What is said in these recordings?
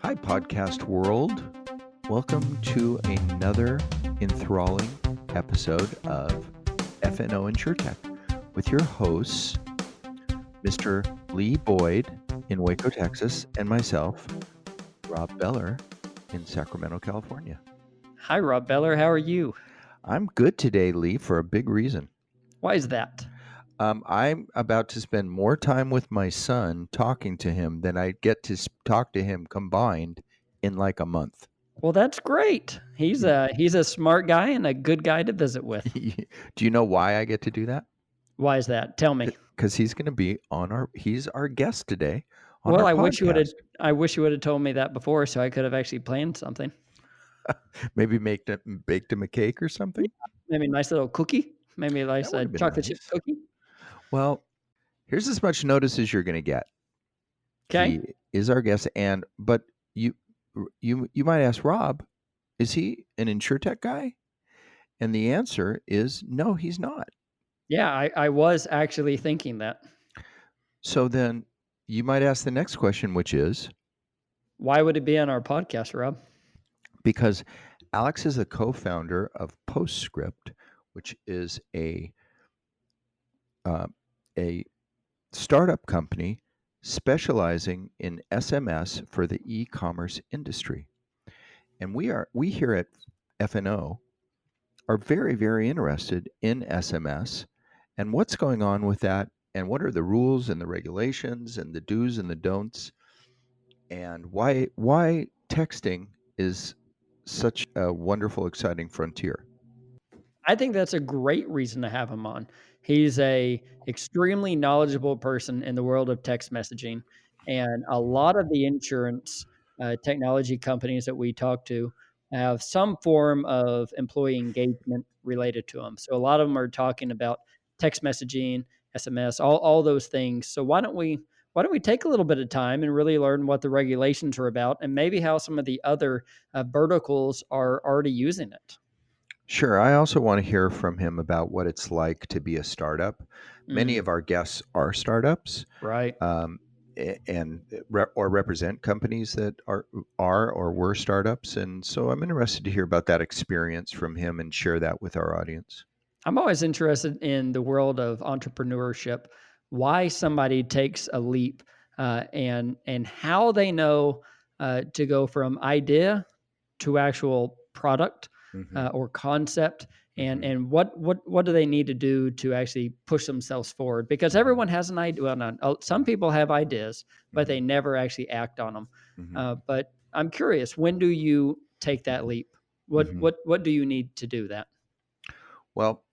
Hi, podcast world. Welcome to another enthralling episode of F&O InsureTech with your hosts, Mr. Lee Boyd in Waco, Texas, and myself, Rob Beller in Sacramento, California. Hi, Rob Beller. How are you? I'm good today, Lee, for a big reason. Why is that? I'm about to spend more time with my son talking to him than I get to talk to him combined in like a month. Well, that's great. He's a smart guy and a good guy to visit with. Do you know why I get to do that? Why is that? Tell me. Because he's going to be he's our guest today on Well, our I podcast. wish you would have told me that before, so I could have actually planned something. Maybe baked him a cake or something. Maybe a nice little cookie. Maybe a nice chocolate chip cookie. Well, here's as much notice as you're going to get. Okay. He is our guest, but you might ask, Rob, is he an InsureTech guy? And the answer is no, he's not. Yeah, I was actually thinking that. So then you might ask the next question, which is, why would it be on our podcast, Rob? Because Alex is a co-founder of Postscript, which is a startup company specializing in SMS for the e-commerce industry. And we here at F&O are very, very interested in SMS and what's going on with that, and what are the rules and the regulations and the do's and the don'ts, and why texting is such a wonderful, exciting frontier. I think that's a great reason to have him on. He's a extremely knowledgeable person in the world of text messaging, and a lot of the insurance technology companies that we talk to have some form of employee engagement related to them. So a lot of them are talking about text messaging, SMS, all those things. So why don't we take a little bit of time and really learn what the regulations are about, and maybe how some of the other verticals are already using it. Sure. I also want to hear from him about what it's like to be a startup. Many of our guests are startups, Right. Or represent companies that are or were startups, and so I'm interested to hear about that experience from him and share that with our audience. I'm always interested in the world of entrepreneurship, why somebody takes a leap, and how they know to go from idea to actual product or concept, and what do they need to do to actually push themselves forward? Because everyone has an idea. Well, some people have ideas, but they never actually act on them. But I'm curious, when do you take that leap? What do you need to do that? Well,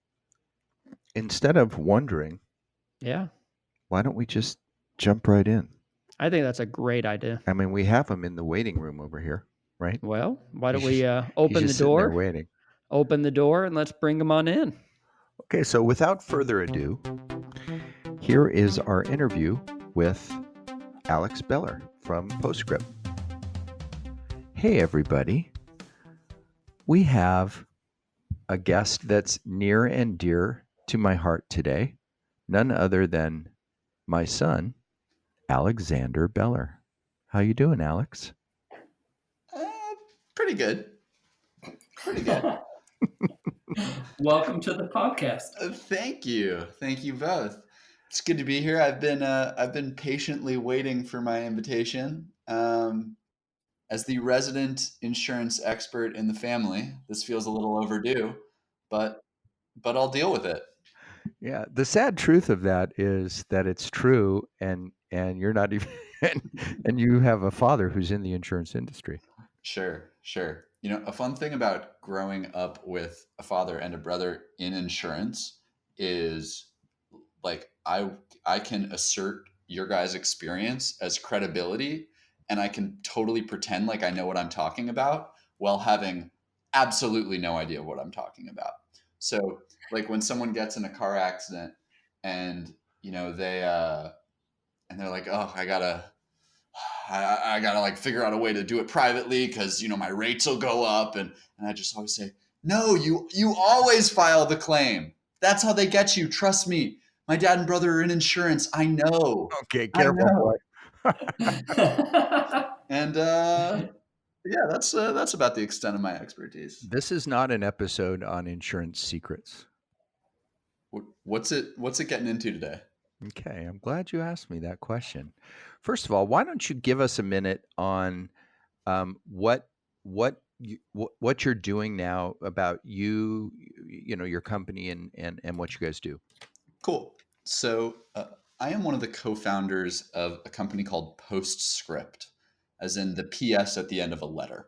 instead of wondering, Yeah, why don't we just jump right in? I think that's a great idea. I mean, we have him in the waiting room over here, right? Well, why don't He's we just open the sitting there door? waiting. Open the door and let's bring them on in. Okay, so without further ado, here is our interview with Alex Beller from Postscript. Hey, everybody. We have a guest that's near and dear to my heart today, none other than my son, Alexander Beller. How you doing, Alex? Pretty good. Pretty good. Welcome to the podcast. Thank you both. It's good to be here. I've been patiently waiting for my invitation. As the resident insurance expert in the family, this feels a little overdue, but I'll deal with it. Yeah, the sad truth of that is that it's true, and you're not even, and you have a father who's in the insurance industry. Sure. You know, a fun thing about growing up with a father and a brother in insurance is like I can assert your guys' experience as credibility, and I can totally pretend like I know what I'm talking about while having absolutely no idea what I'm talking about. So like when someone gets in a car accident and you know they're like, oh, I gotta like figure out a way to do it privately because you know my rates will go up, and I just always say, no, you always file the claim. That's how they get you. Trust me. My dad and brother are in insurance. I know. Okay, careful, boy. And yeah, that's about the extent of my expertise. This is not an episode on insurance secrets. What's it getting into today? Okay, I'm glad you asked me that question. First of all, why don't you give us a minute on what what you're doing now about your company and what you guys do. Cool. So I am one of the co-founders of a company called Postscript, as in the PS at the end of a letter.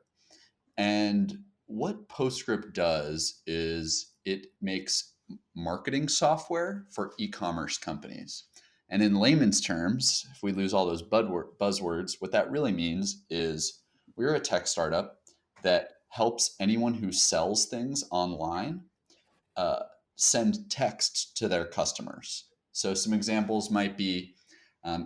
And what Postscript does is it makes marketing software for e-commerce companies. And in layman's terms, if we lose all those buzzwords, what that really means is we're a tech startup that helps anyone who sells things online uh, send text to their customers. So some examples might be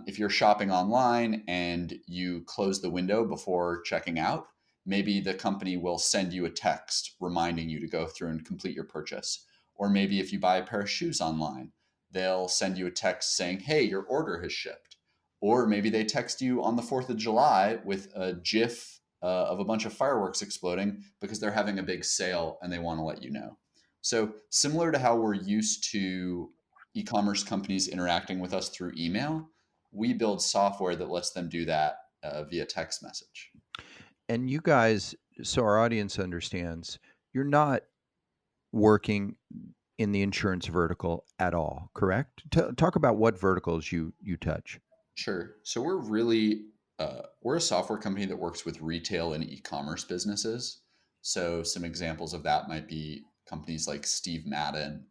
if you're shopping online and you close the window before checking out, maybe the company will send you a text reminding you to go through and complete your purchase. Or maybe if you buy a pair of shoes online, they'll send you a text saying, hey, your order has shipped. Or maybe they text you on the 4th of July with a GIF of a bunch of fireworks exploding because they're having a big sale and they want to let you know. So, similar to how we're used to e-commerce companies interacting with us through email, we build software that lets them do that via text message. And you guys, so our audience understands, you're not working in the insurance vertical at all, correct? Talk about what verticals you touch. Sure. So we're a software company that works with retail and e-commerce businesses. So some examples of that might be companies like Steve Madden,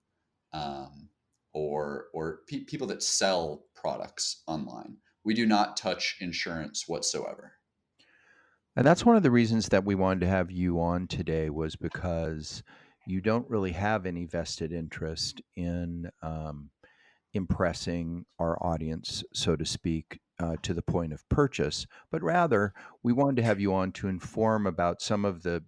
or people that sell products online. We do not touch insurance whatsoever. And that's one of the reasons that we wanted to have you on today, was because you don't really have any vested interest in impressing our audience, so to speak, to the point of purchase, but rather we wanted to have you on to inform about some of the,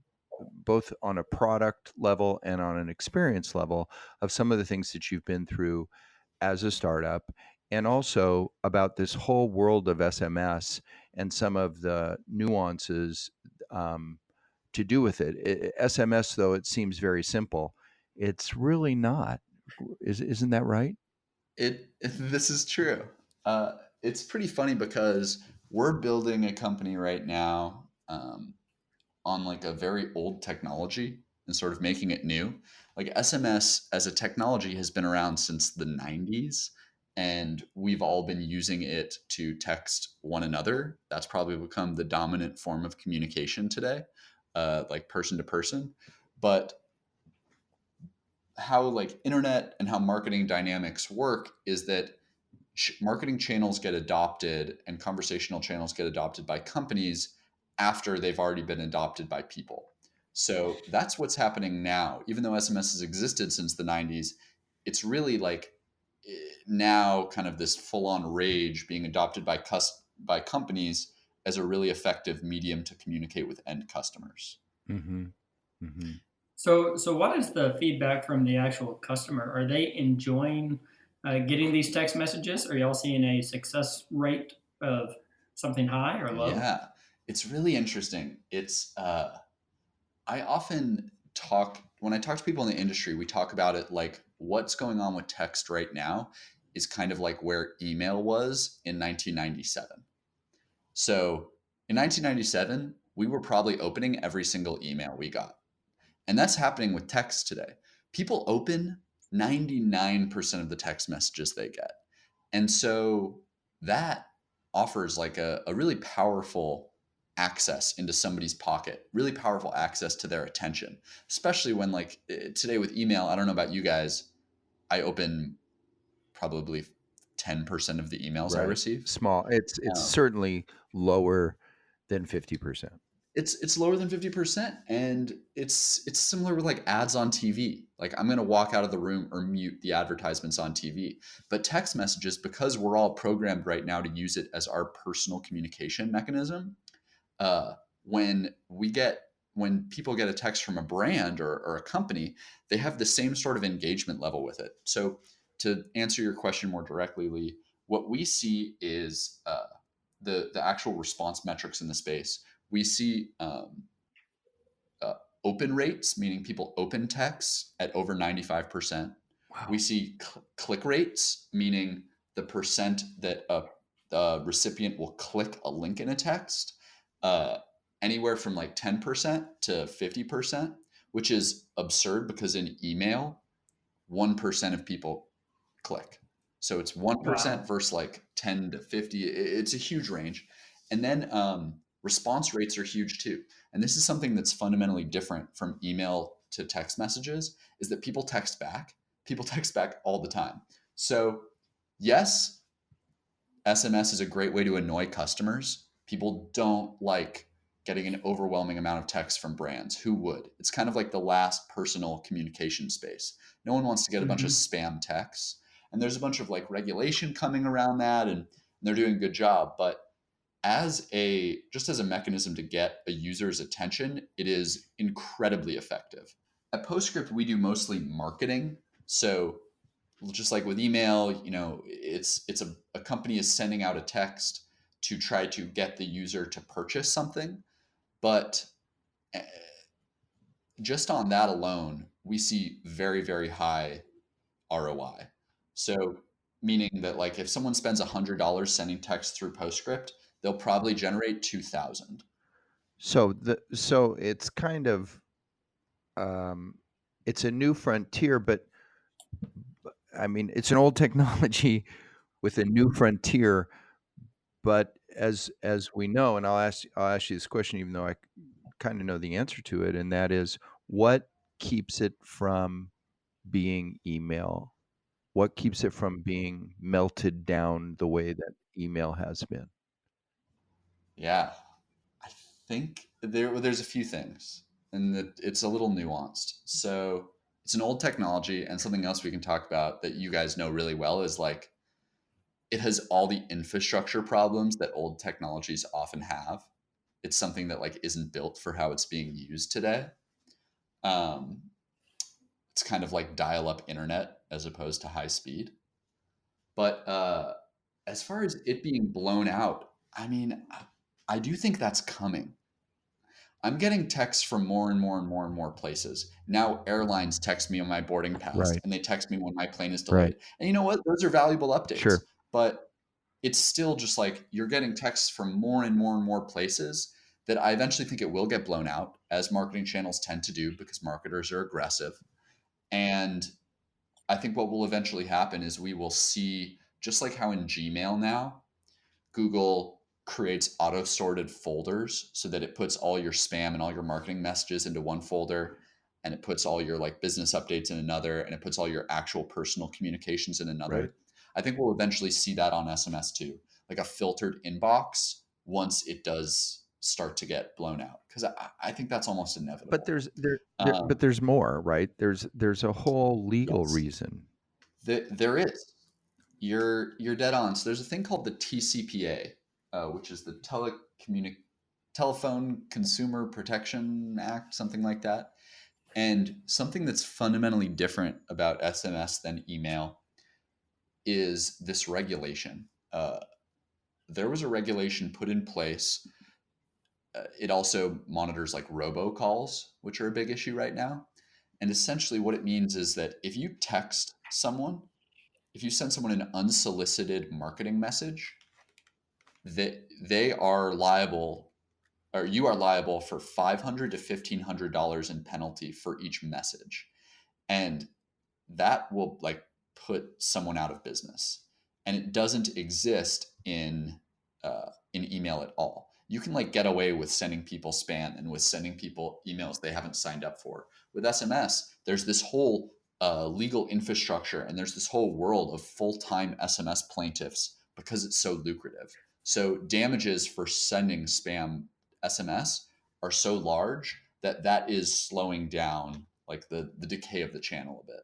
both on a product level and on an experience level, of some of the things that you've been through as a startup, and also about this whole world of SMS and some of the nuances um, to do with it. SMS, though it seems very simple, it's really not. Isn't that right? This is true. It's pretty funny because we're building a company right now on like a very old technology and sort of making it new. Like SMS as a technology has been around since the 90s, and we've all been using it to text one another. That's probably become the dominant form of communication today, like person to person. But how like internet and how marketing dynamics work is that marketing channels get adopted and conversational channels get adopted by companies after they've already been adopted by people. So that's what's happening now. Even though SMS has existed since the 90s, it's really like now kind of this full-on rage being adopted by companies as a really effective medium to communicate with end customers. Mm-hmm. Mm-hmm. So what is the feedback from the actual customer? Are they enjoying getting these text messages? Are y'all seeing a success rate of something high or low? Yeah, it's really interesting. I often when I talk to people in the industry, we talk about it like what's going on with text right now is kind of like where email was in 1997. So in 1997, we were probably opening every single email we got. And that's happening with text today. People open 99% of the text messages they get. And so that offers like a really powerful access into somebody's pocket, really powerful access to their attention, especially when like today with email, I don't know about you guys, I open probably 10% of the emails I Right. receive. Small. It's Um, certainly lower than 50%. it's lower than 50%, and it's similar with like ads on TV. Like I'm going to walk out of the room or mute the advertisements on TV. But text messages, because we're all programmed right now to use it as our personal communication mechanism, uh, when people get a text from a brand or a company, they have the same sort of engagement level with it. So to answer your question more directly, Lee, what we see is the actual response metrics in the space, we see open rates, meaning people open texts at over 95%. Wow. We see click rates, meaning the percent that a recipient will click a link in a text, anywhere from like 10% to 50%, which is absurd because in email, 1% of people click. So it's 1% versus like 10 to 50. It's a huge range. And then response rates are huge too. And this is something that's fundamentally different from email to text messages, is that people text back. People text back all the time. So yes, SMS is a great way to annoy customers. People don't like getting an overwhelming amount of text from brands. Who would? It's kind of like the last personal communication space. No one wants to get a bunch of spam texts. And there's a bunch of like regulation coming around that, and they're doing a good job. But just as a mechanism to get a user's attention, it is incredibly effective. At Postscript, we do mostly marketing. So just like with email, it's a company is sending out a text to try to get the user to purchase something. But just on that alone, we see very, very high ROI. So meaning that like if someone spends $100 sending text through Postscript, they'll probably generate 2,000. So it's kind of it's a new frontier, but I mean it's an old technology with a new frontier. But as we know, and I'll ask you this question, even though I kind of know the answer to it, and that is, what keeps it from being email? What keeps it from being melted down the way that email has been? Yeah, I think there's a few things, and it's a little nuanced. So it's an old technology, and something else we can talk about that you guys know really well is like it has all the infrastructure problems that old technologies often have. It's something that like isn't built for how it's being used today. Um, it's kind of like dial-up internet as opposed to high speed. But as far as it being blown out, I mean, I do think that's coming. I'm getting texts from more and more and more and more places. Now airlines text me on my boarding pass, Right. and they text me when my plane is Right. delayed. And you know what? Those are valuable updates. Sure. But it's still just like you're getting texts from more and more and more places that I eventually think it will get blown out, as marketing channels tend to do because marketers are aggressive. And I think what will eventually happen is we will see, just like how in Gmail now, Google creates auto sorted folders so that it puts all your spam and all your marketing messages into one folder, and it puts all your like business updates in another, and it puts all your actual personal communications in another. Right. I think we'll eventually see that on SMS too, like a filtered inbox once it does start to get blown out, because I think that's almost inevitable. But there's more, right? There's a whole legal Yes. reason. There is. You're dead on. So there's a thing called the TCPA, which is the Telephone Consumer Protection Act, something like that. And something that's fundamentally different about SMS than email is this regulation. There was a regulation put in place. It also monitors like robocalls, which are a big issue right now. And essentially what it means is that if you text someone, if you send someone an unsolicited marketing message, that they are liable, or you are liable for $500 to $1,500 in penalty for each message. And that will like put someone out of business. And it doesn't exist in email at all. You can like get away with sending people spam and with sending people emails they haven't signed up for. With SMS, there's this whole legal infrastructure, and there's this whole world of full-time SMS plaintiffs because it's so lucrative. So damages for sending spam SMS are so large that is slowing down like the decay of the channel a bit.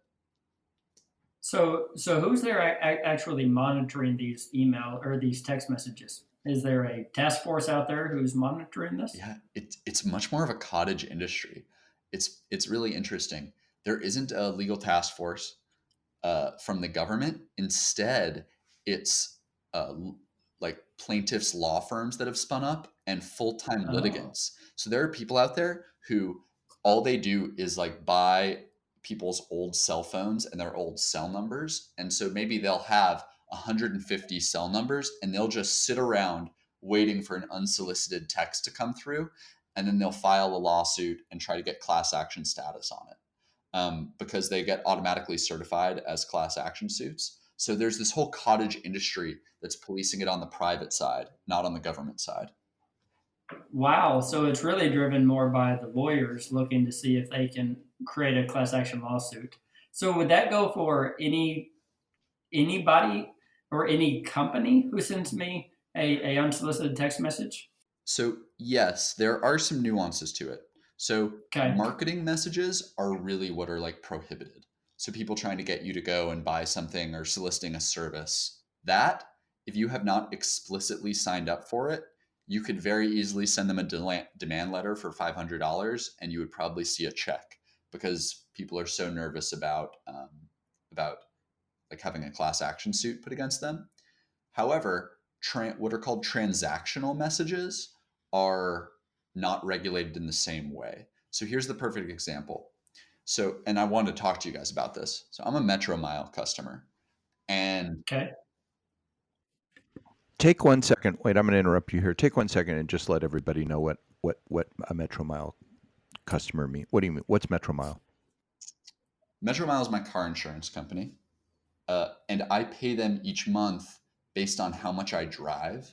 So who's there actually monitoring these email or these text messages? Is there a task force out there who's monitoring this? Yeah, it's much more of a cottage industry. It's really interesting. There isn't a legal task force from the government. Instead, it's like plaintiffs' law firms that have spun up and full-time Oh. litigants. So there are people out there who all they do is like buy people's old cell phones and their old cell numbers. And so maybe they'll have 150 cell numbers and they'll just sit around waiting for an unsolicited text to come through. And then they'll file a lawsuit and try to get class action status on it. Because they get automatically certified as class action suits. So there's this whole cottage industry that's policing it on the private side, not on the government side. Wow. So it's really driven more by the lawyers looking to see if they can create a class action lawsuit. So would that go for anybody or any company who sends me a unsolicited text message? So yes, there are some nuances to it. So Okay. marketing messages are really what are like prohibited. So people trying to get you to go and buy something or soliciting a service. That, if you have not explicitly signed up for it, you could very easily send them a demand letter for $500 and you would probably see a check because people are so nervous about like having a class action suit put against them. However, what are called transactional messages are not regulated in the same way. So here's the perfect example. So, and I wanted to talk to you guys about this. So I'm a Metro Mile customer, and Okay. Take 1 second. Wait, I'm going to interrupt you here. Take 1 second and just let everybody know what a Metro Mile customer means. What do you mean? What's Metro Mile? Metro Mile is my car insurance company, and I pay them each month based on how much I drive.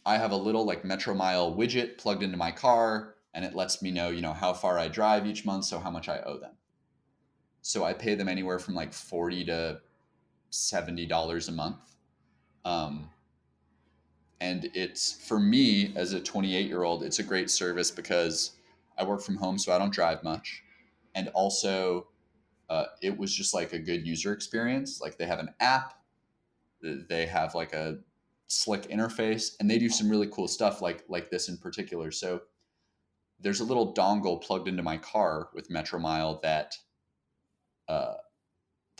I have a little like Metro Mile widget plugged into my car, and it lets me know, how far I drive each month, so how much I owe them. So I pay them anywhere from like $40 to $70 a month. And it's, for me as a 28-year-old, it's a great service because I work from home, so I don't drive much. And also, it was just like a good user experience. Like they have an app, they have like a slick interface, and they do some really cool stuff like this in particular. So there's a little dongle plugged into my car with Metro Mile that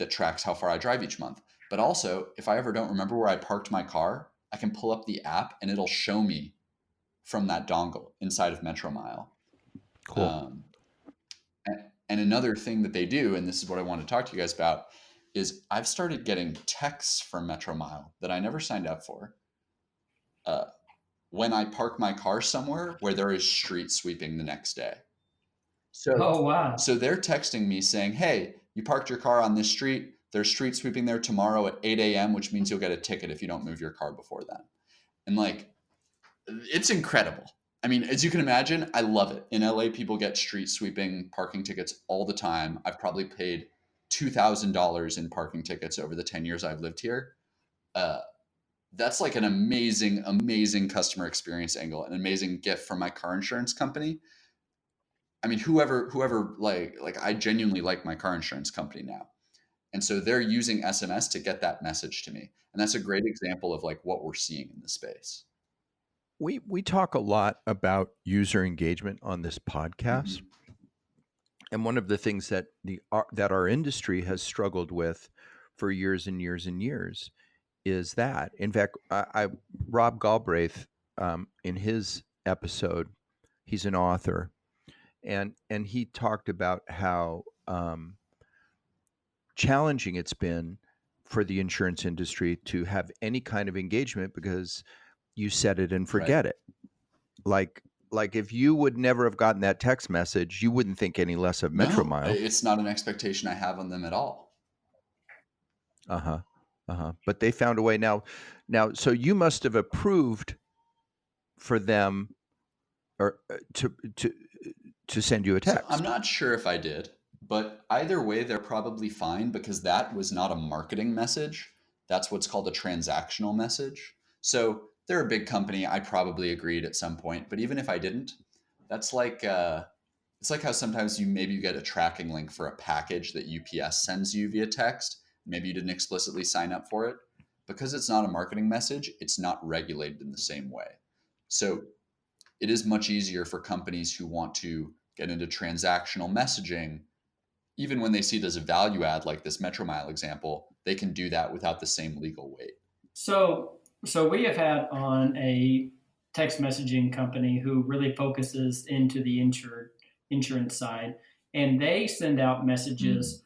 tracks how far I drive each month. But also, if I ever don't remember where I parked my car, I can pull up the app and it'll show me from that dongle inside of Metro Mile. Cool. And another thing that they do, and this is what I want to talk to you guys about, is I've started getting texts from Metro Mile that I never signed up for. When I park my car somewhere where there is street sweeping the next day. Oh, wow. So they're texting me saying, hey, you parked your car on this street. There's street sweeping there tomorrow at 8 a.m., which means you'll get a ticket if you don't move your car before then. And like, it's incredible. I mean, as you can imagine, I love it. In LA, people get street sweeping parking tickets all the time. I've probably paid $2,000 in parking tickets over the 10 years I've lived here. That's like an amazing, amazing customer experience angle, an amazing gift from my car insurance company. I mean, whoever like I genuinely like my car insurance company now. And so they're using SMS to get that message to me. And that's a great example of like what we're seeing in this space. We talk a lot about user engagement on this podcast. Mm-hmm. And one of the things that that our industry has struggled with for years and years and years is that. In fact, Rob Galbraith, in his episode, he's an author, and he talked about how challenging it's been for the insurance industry to have any kind of engagement because you set it and forget it. Like if you would never have gotten that text message, you wouldn't think any less of Metro Mile. It's not an expectation I have on them at all. But they found a way now. So you must have approved for them or to send you a text. So I'm not sure if I did, but either way, they're probably fine because that was not a marketing message. That's what's called a transactional message. So they're a big company. I probably agreed at some point, but even if I didn't, that's like it's like how sometimes you get a tracking link for a package that UPS sends you via text. Maybe you didn't explicitly sign up for it. Because it's not a marketing message, it's not regulated in the same way. So it is much easier for companies who want to get into transactional messaging, even when they see there's a value add like this Metro Mile example, they can do that without the same legal weight. So So we have had on a text messaging company who really focuses into the insurance side, and they send out Mm. messages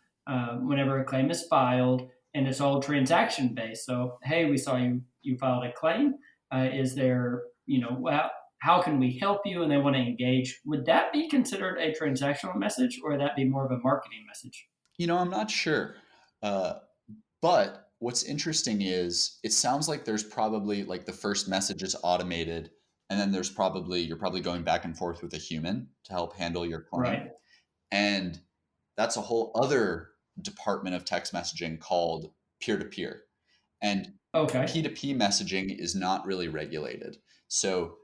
whenever a claim is filed, and it's all transaction based. So, hey, we saw you filed a claim. Is there, well, how can we help you? And they want to engage. Would that be considered a transactional message, or would that be more of a marketing message? I'm not sure. Uh, but what's interesting is it sounds like there's probably like the first message is automated, and then you're probably going back and forth with a human to help handle your claim. Right. And that's a whole other department of text messaging called peer to peer. And Okay. P2P messaging is not really regulated. So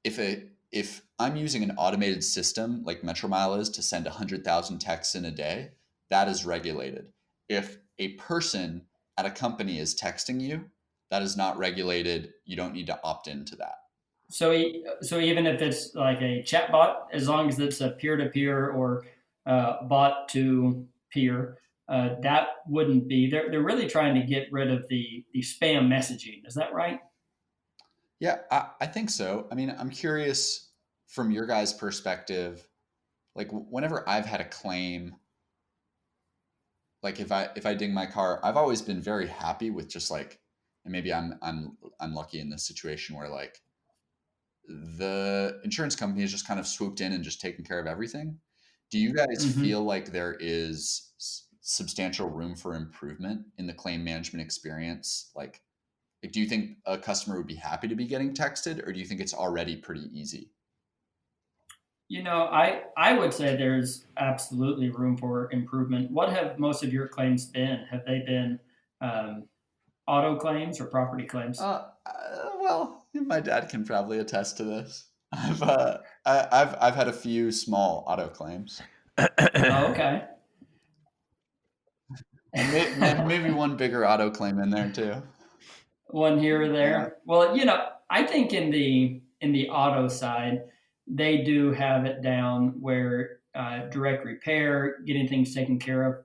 if I'm using an automated system like MetroMile is to send 100,000 texts in a day, that is regulated. If a person at a company is texting you, that is not regulated. You don't need to opt into that. So even if it's like a chat bot, as long as it's a peer to peer or bot to peer, that wouldn't be. They're really trying to get rid of the spam messaging. Is that right? Yeah, I think so. I mean, I'm curious from your guys' perspective, like whenever I've had a claim, like if I ding my car, I've always been very happy with just like, and maybe I'm lucky in this situation where like the insurance company has just kind of swooped in and just taken care of everything. Do you guys Hmm. feel like there is substantial room for improvement in the claim management experience? Like, do you think a customer would be happy to be getting texted, or do you think it's already pretty easy? I would say there's absolutely room for improvement. What have most of your claims been? Have they been um, auto claims or property claims? Well, my dad can probably attest to this. I've had a few small auto claims, Oh, okay. and maybe one bigger auto claim in there too. One here or Yeah. there. Well, I think in the auto side, they do have it down where direct repair, getting things taken care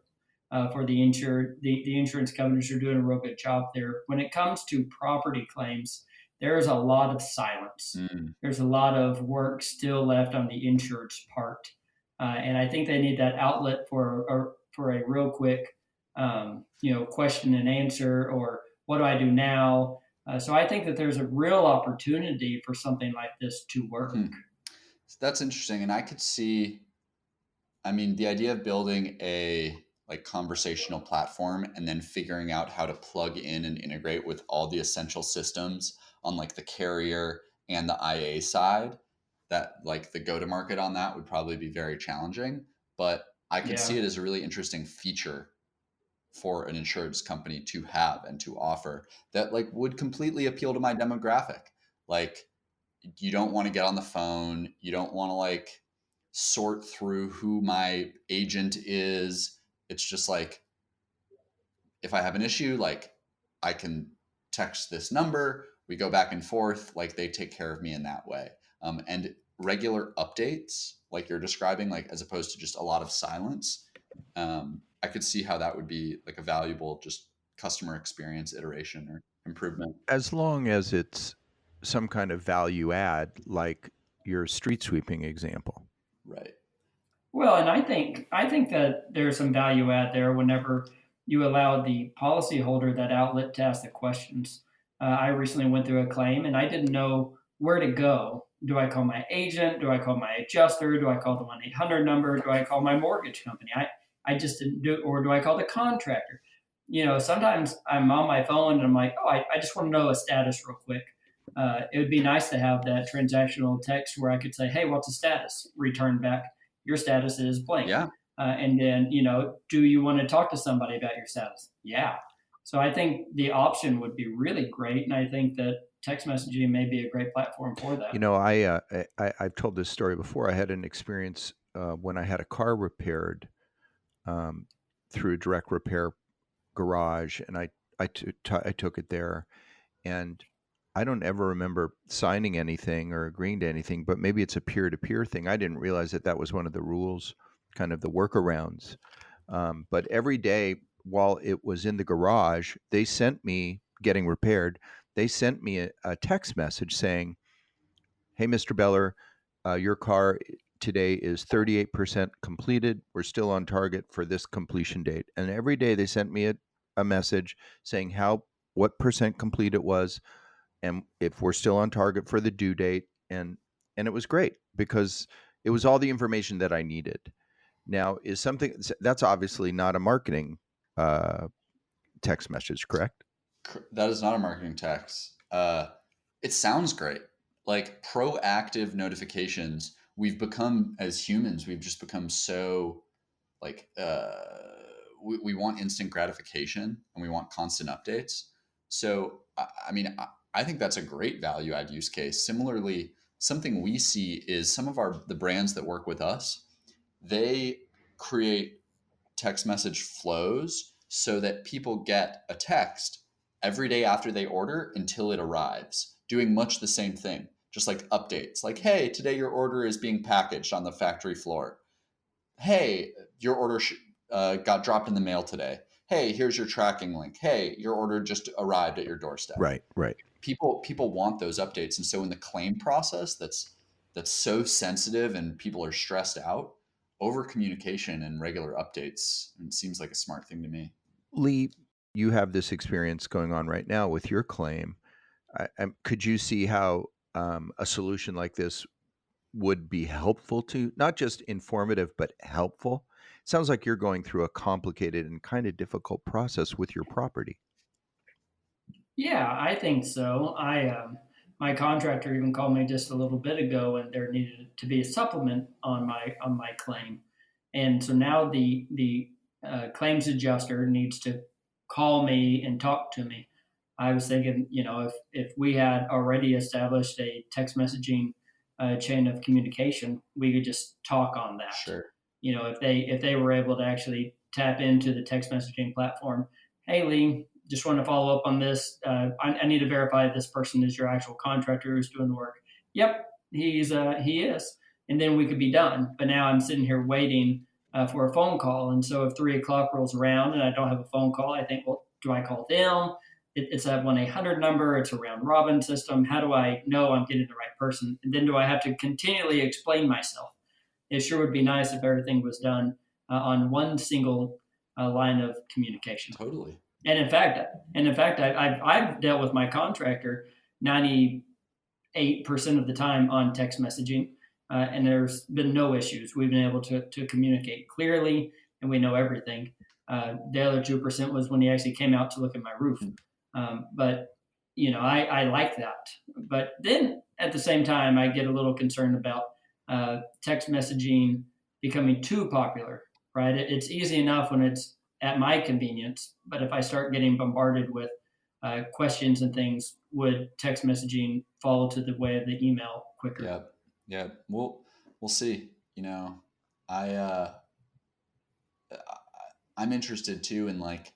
of for the insured. The insurance companies are doing a real good job there. When it comes to property claims, there's a lot of silence. Mm. There's a lot of work still left on the insured's part, and I think they need that outlet for a real quick, question and answer, or what do I do now? So I think that there's a real opportunity for something like this to work. Hmm. So that's interesting, and I could see. I mean, the idea of building a like conversational platform and then figuring out how to plug in and integrate with all the essential systems on like the carrier and the IA side, that like the go to market on that would probably be very challenging. But I could see Yeah. it as a really interesting feature for an insurance company to have and to offer that like would completely appeal to my demographic. Like you don't want to get on the phone. You don't want to like sort through who my agent is. It's just like if I have an issue, like I can text this number, we go back and forth, like they take care of me in that way. And regular updates, like you're describing, like as opposed to just a lot of silence. I could see how that would be like a valuable just customer experience iteration or improvement. As long as it's some kind of value add, like your street sweeping example. Right. Well, and I think that there's some value add there whenever you allow the policyholder that outlet to ask the questions. I recently went through a claim and I didn't know where to go. Do I call my agent? Do I call my adjuster? Do I call the 1-800 number? Do I call my mortgage company? I just didn't do it. Or do I call the contractor? Sometimes I'm on my phone and I'm like, oh, I just want to know a status real quick. It would be nice to have that transactional text where I could say, hey, what's the status? Return back, your status is blank. Yeah. And then, do you want to talk to somebody about your status? Yeah. So I think the option would be really great. And I think that text messaging may be a great platform for that. I've told this story before. I had an experience when I had a car repaired um, through a direct repair garage, and I took it there, and I don't ever remember signing anything or agreeing to anything, but maybe it's a peer to peer thing. I didn't realize that that was one of the rules, kind of the workarounds. But every day while it was in the garage, they sent me getting repaired. they sent me a text message saying, "Hey, Mr. Beller, your car today is 38% completed. We're still on target for this completion date." And every day they sent me a message saying what percent complete it was, and if we're still on target for the due date. And it was great because it was all the information that I needed. Now, is something that's obviously not a marketing uh, text message, correct? That is not a marketing text. It sounds great. Like proactive notifications. We've become, as humans, we've just become so like we want instant gratification and we want constant updates. So I mean, I think that's a great value add use case. Similarly, something we see is some of the brands that work with us, they create text message flows so that people get a text every day after they order until it arrives, doing much the same thing, just like updates like, hey, today your order is being packaged on the factory floor. Hey, your order got dropped in the mail today. Hey, here's your tracking link. Hey, your order just arrived at your doorstep. Right. People want those updates, and so in the claim process, that's so sensitive, and people are stressed out. Over communication and regular updates, it seems like a smart thing to me. Lee, you have this experience going on right now with your claim. Could you see how a solution like this would be helpful to, not just informative, but helpful? Sounds like you're going through a complicated and kind of difficult process with your property. Yeah, I think so. My contractor even called me just a little bit ago, and there needed to be a supplement on my claim, and so now the claims adjuster needs to call me and talk to me. I was thinking, if we had already established a text messaging chain of communication, we could just talk on that. Sure. If they were able to actually tap into the text messaging platform, hey Lee, just want to follow up on this. I need to verify this person is your actual contractor who's doing the work. Yep, he is, and then we could be done. But now I'm sitting here waiting for a phone call, and so if 3 o'clock rolls around and I don't have a phone call, I think, well, do I call them? It's a 1-800 number. It's a round robin system. How do I know I'm getting the right person? And then do I have to continually explain myself? It sure would be nice if everything was done on one single line of communication. Totally. And in fact, I've dealt with my contractor 98% of the time on text messaging, and there's been no issues. We've been able to communicate clearly, and we know everything. The other 2% was when he actually came out to look at my roof. But I like that. But then at the same time, I get a little concerned about text messaging becoming too popular. Right? It's easy enough when it's at my convenience, but if I start getting bombarded with questions and things, would text messaging fall to the way of the email quicker? Yeah. We'll see. I I'm interested too in, like,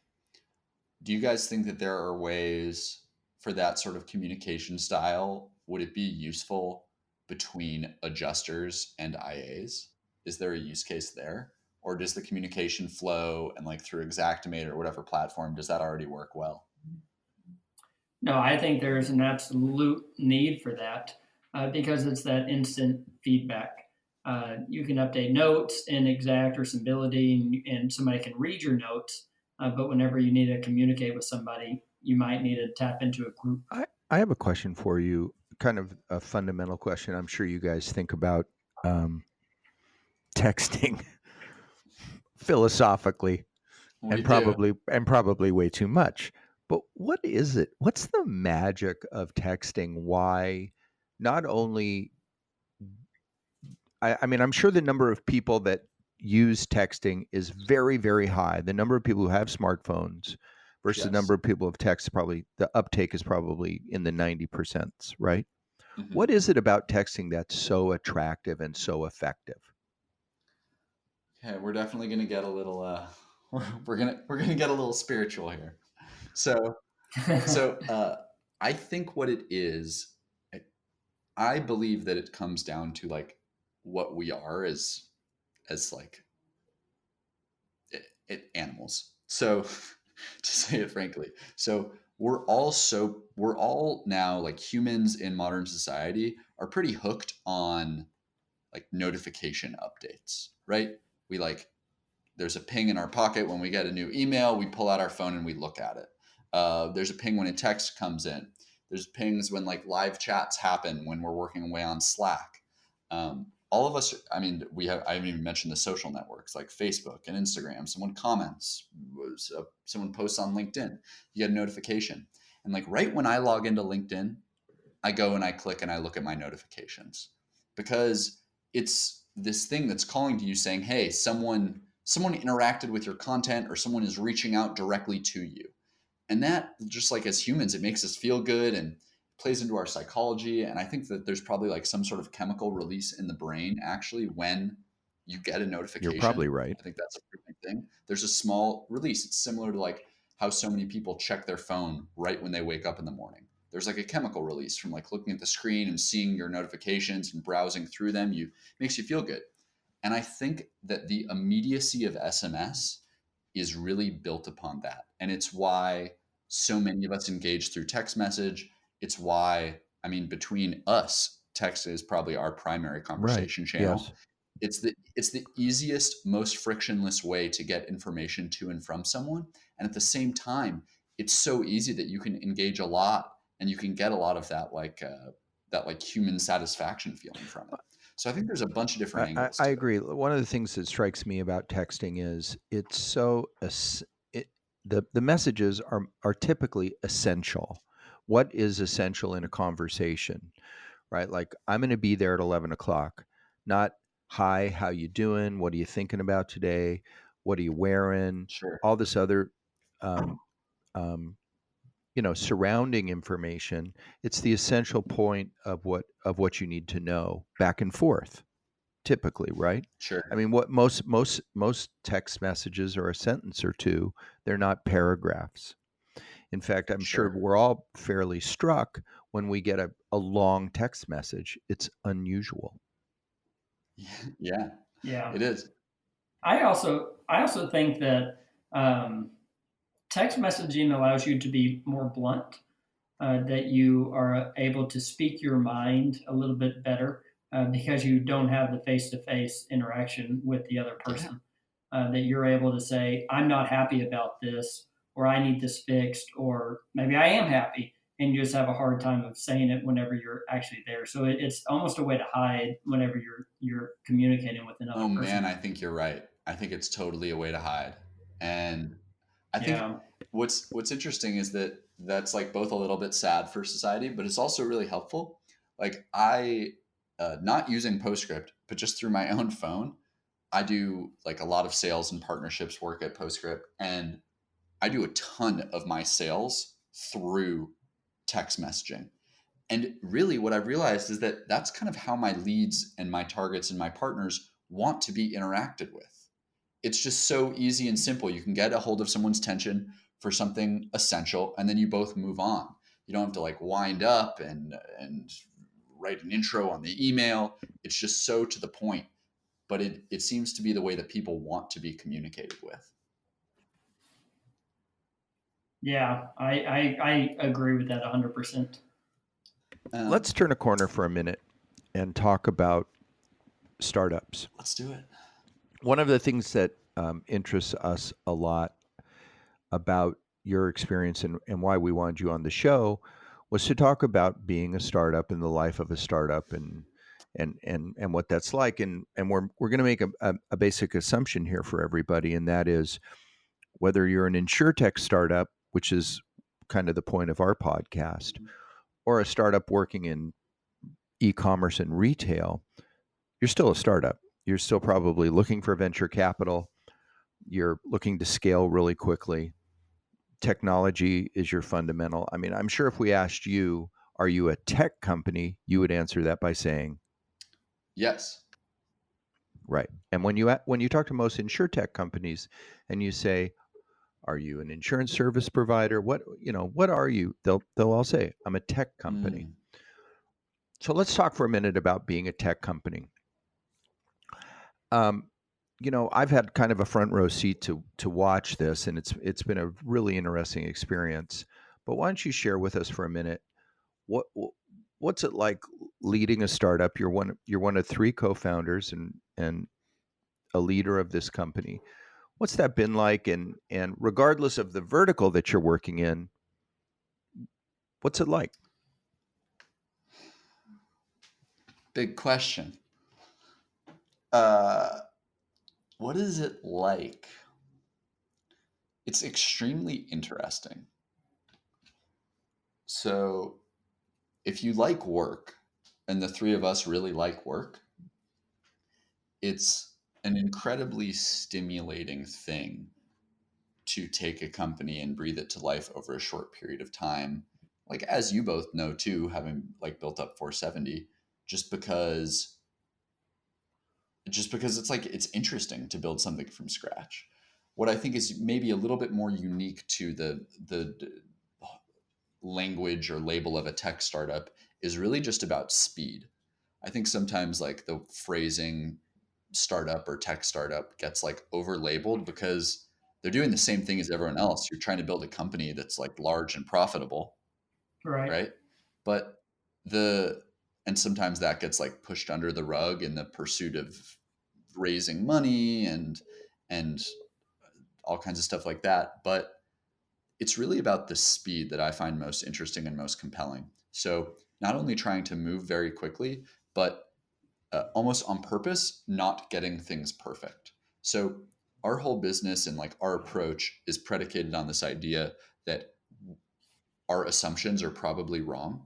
do you guys think that there are ways for that sort of communication style? Would it be useful between adjusters and IAs? Is there a use case there? Or does the communication flow and, like, through Xactimate or whatever platform, does that already work well? No, I think there's an absolute need for that because it's that instant feedback. You can update notes in Exact or Symbility, and somebody can read your notes. But whenever you need to communicate with somebody, you might need to tap into a group. I have a question for you, kind of a fundamental question. I'm sure you guys think about texting philosophically and probably way too much. But what is it? What's the magic of texting? Why not only I mean, I'm sure the number of people that use texting is very, very high. The number of people who have smartphones versus the number of people who have text, probably the uptake is probably in the 90%, right? Mm-hmm. What is it about texting that's so attractive and so effective? Okay, we're definitely going to get a little we're going to get a little spiritual here. So I think what it is, I believe that it comes down to, like, what we are as like animals. So to say it frankly, so we're all now, like, humans in modern society are pretty hooked on like notification updates, right? We like, there's a ping in our pocket when we get a new email, we pull out our phone and we look at it. There's a ping when a text comes in. There's pings when like live chats happen when we're working away on Slack. All of us, I mean, I haven't even mentioned the social networks like Facebook and Instagram. Someone comments, someone posts on LinkedIn, you get a notification. And like right when I log into LinkedIn, I go and I click and I look at my notifications, because it's this thing that's calling to you saying, hey, someone interacted with your content, or someone is reaching out directly to you. And that, just like as humans, it makes us feel good and plays into our psychology. And I think that there's probably like some sort of chemical release in the brain actually when you get a You're notification. probably right. I think that's a pretty big thing. There's a small release. It's similar to like how so many people check their phone right when they wake up in the morning. There's like a chemical release from like looking at the screen and seeing your notifications and browsing through them. Makes you feel good. And I think that the immediacy of SMS is really built upon that. And it's why so many of us engage through text message. It's why, I mean, between us, text is probably our primary conversation channel. Yes. It's the easiest, most frictionless way to get information to and from someone. And at the same time, it's so easy that you can engage a lot and you can get a lot of that like human satisfaction feeling from it. So I think there's a bunch of different angles I to it. agree. One of the things that strikes me about texting is it's so the messages are typically essential. What is essential in a conversation, right? Like, I'm going to be there at 11 o'clock, not, hi, how you doing? What are you thinking about today? What are you wearing? Sure. All this other, um, um, surrounding information. It's the essential point of what you need to know, back and forth, typically, right? Sure. I mean, what most text messages are a sentence or two. They're not paragraphs. In fact, I'm sure Sure. we're all fairly struck when we get a long text message. It's unusual. Yeah, Yeah. it is. I also think that text messaging allows you to be more blunt, that you are able to speak your mind a little bit better, because you don't have the face to face interaction with the other Yeah. person. That you're able to say, I'm not happy about this, or I need this fixed, or maybe I am happy. And you just have a hard time of saying it whenever you're actually there. So it's almost a way to hide whenever you're communicating with another Oh man, person. I think you're right. I think it's totally a way to hide. And I think Yeah. what's interesting is that that's like both a little bit sad for society, but it's also really helpful. Like I, not using Postscript, but just through my own phone, I do like a lot of sales and partnerships work at Postscript, and I do a ton of my sales through text messaging. And really, what I've realized is that that's kind of how my leads and my targets and my partners want to be interacted with. It's just so easy and simple. You can get a hold of someone's attention for something essential, and then you both move on. You don't have to like wind up and write an intro on the email. It's just so to the point. But it seems to be the way that people want to be communicated with. Yeah, I agree with that 100%. Let's turn a corner for a minute and talk about startups. Let's do it. One of the things that interests us a lot about your experience and why we wanted you on the show was to talk about being a startup and the life of a startup and what that's like. And we're going to make a basic assumption here for everybody, and that is whether you're an InsureTech startup, which is kind of the point of our podcast, or a startup working in e-commerce and retail, you're still a startup. You're still probably looking for venture capital. You're looking to scale really quickly. Technology is your fundamental. I mean, I'm sure if we asked you, are you a tech company, you would answer that by saying, Yes. right. And when you talk to most InsureTech companies and you say, are you an insurance service provider? What are you? They'll all say, I'm a tech company. Mm. So let's talk for a minute about being a tech company. I've had kind of a front row seat to watch this, and it's been a really interesting experience. but why don't you share with us for a minute what what's it like leading a startup? You're one of three co-founders and a leader of this company. What's that been like? And regardless of the vertical that you're working in, what's it like? Big question. What is it like? It's extremely interesting. So, if you like work, and the three of us really like work, it's an incredibly stimulating thing to take a company and breathe it to life over a short period of time. Like, as you both know too, having like built up 470, just because it's like it's interesting to build something from scratch. What I think is maybe a little bit more unique to the language or label of a tech startup is really just about speed. I think sometimes like the phrasing startup or tech startup gets like over labeled because they're doing the same thing as everyone else. You're trying to build a company that's like large and profitable, Right. right? But the and sometimes that gets like pushed under the rug in the pursuit of raising money and all kinds of stuff like that. But it's really about the speed that I find most interesting and most compelling. So not only trying to move very quickly, but almost on purpose, not getting things perfect. So our whole business and like our approach is predicated on this idea that our assumptions are probably wrong.